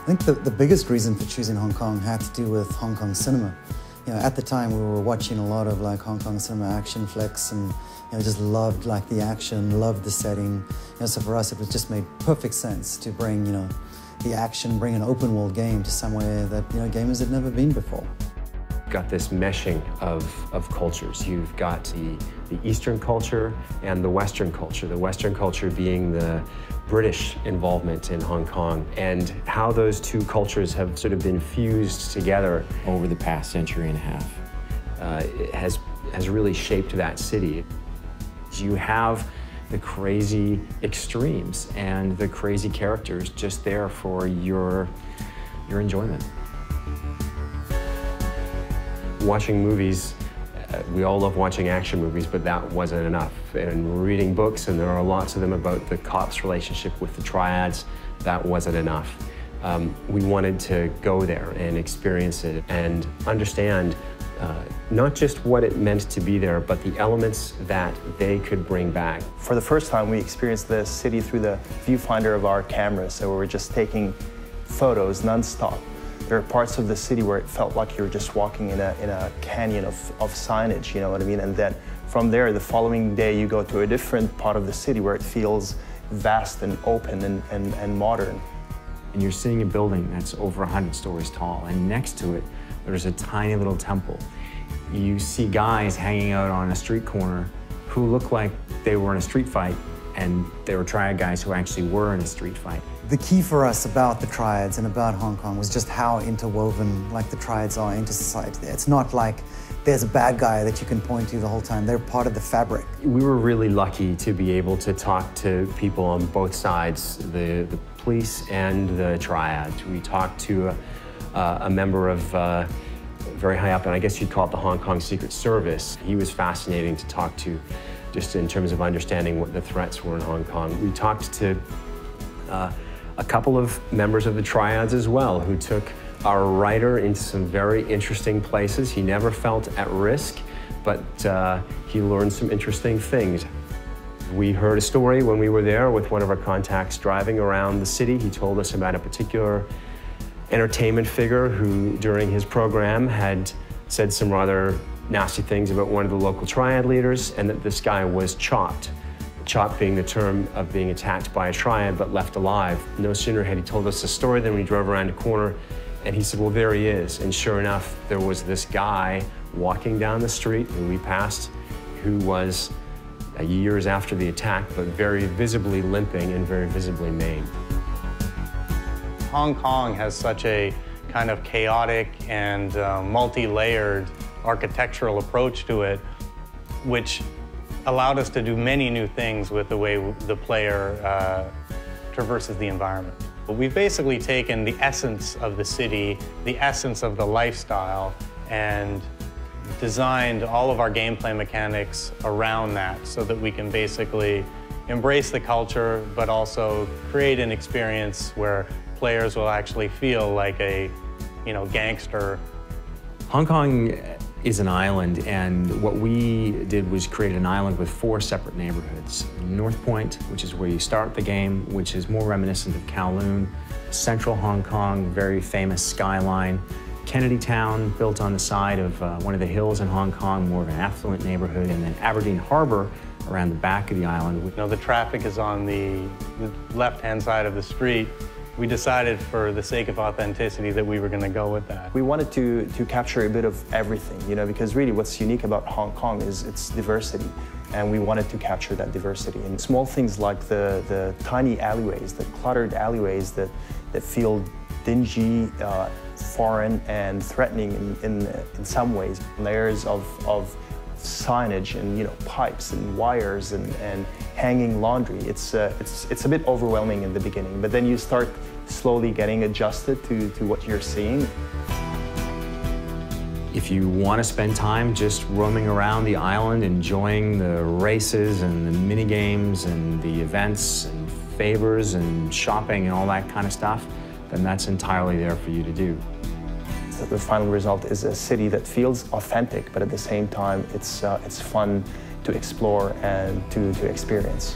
I think the biggest reason for choosing Hong Kong had to do with Hong Kong cinema. At the time we were watching a lot of like Hong Kong cinema action flicks and just loved like the action, loved the setting. So for us it was just made perfect sense to bring the action, bring an open world game to somewhere that gamers had never been before. Got this meshing of cultures. You've got the Eastern culture and the Western culture. The Western culture being the British involvement in Hong Kong, and how those two cultures have sort of been fused together over the past century and a half. It has really shaped that city. You have the crazy extremes and the crazy characters just there for your enjoyment. Watching movies, we all love watching action movies, but that wasn't enough. And reading books, and there are lots of them about the cops' relationship with the triads, that wasn't enough. We wanted to go there and experience it and understand not just what it meant to be there, but the elements that they could bring back. For the first time, we experienced the city through the viewfinder of our cameras, so we were just taking photos non-stop. There are parts of the city where it felt like you were just walking in a canyon of signage, you know what I mean? And then from there, the following day, you go to a different part of the city where it feels vast and open and modern. And you're seeing a building that's over 100 stories tall, and next to it, there's a tiny little temple. You see guys hanging out on a street corner who look like they were in a street fight, and they were triad guys who actually were in a street fight. The key for us about the triads and about Hong Kong was just how interwoven like the triads are into society. It's not like there's a bad guy that you can point to the whole time. They're part of the fabric. We were really lucky to be able to talk to people on both sides, the police and the triads. We talked to a member of very high up, and I guess you'd call it the Hong Kong Secret Service. He was fascinating to talk to, just in terms of understanding what the threats were in Hong Kong. We talked to a couple of members of the triads as well, who took our writer into some very interesting places. He never felt at risk, but he learned some interesting things. We heard a story when we were there with one of our contacts driving around the city. He told us about a particular entertainment figure who, during his program, had said some rather nasty things about one of the local triad leaders, and that this guy was chopped. Chopped being the term of being attacked by a triad but left alive. No sooner had he told us the story than we drove around a corner and he said, well, there he is. And sure enough, there was this guy walking down the street who we passed, who was years after the attack, but very visibly limping and very visibly maimed. Hong Kong has such a kind of chaotic and multi-layered architectural approach to it, which allowed us to do many new things with the way the player traverses the environment. We've basically taken the essence of the city, the essence of the lifestyle, and designed all of our gameplay mechanics around that so that we can basically embrace the culture, but also create an experience where players will actually feel like a, gangster. Hong Kong is an island, and what we did was create an island with 4 separate neighborhoods. North Point, which is where you start the game, which is more reminiscent of Kowloon. Central Hong Kong, very famous skyline. Kennedy Town, built on the side of one of the hills in Hong Kong, more of an affluent neighborhood. And then Aberdeen Harbor, around the back of the island. The traffic is on the left-hand side of the street. We decided, for the sake of authenticity, that we were going to go with that. We wanted to capture a bit of everything, because really what's unique about Hong Kong is its diversity, and we wanted to capture that diversity. And small things like the tiny alleyways, the cluttered alleyways that feel dingy, foreign, and threatening in some ways. Layers of signage and pipes and wires and hanging laundry. It's a bit overwhelming in the beginning, but then you start slowly getting adjusted to what you're seeing. If you want to spend time just roaming around the island, enjoying the races and the mini games and the events and favors and shopping and all that kind of stuff, then that's entirely there for you to do. The final result is a city that feels authentic, but at the same time, it's fun to explore and to experience.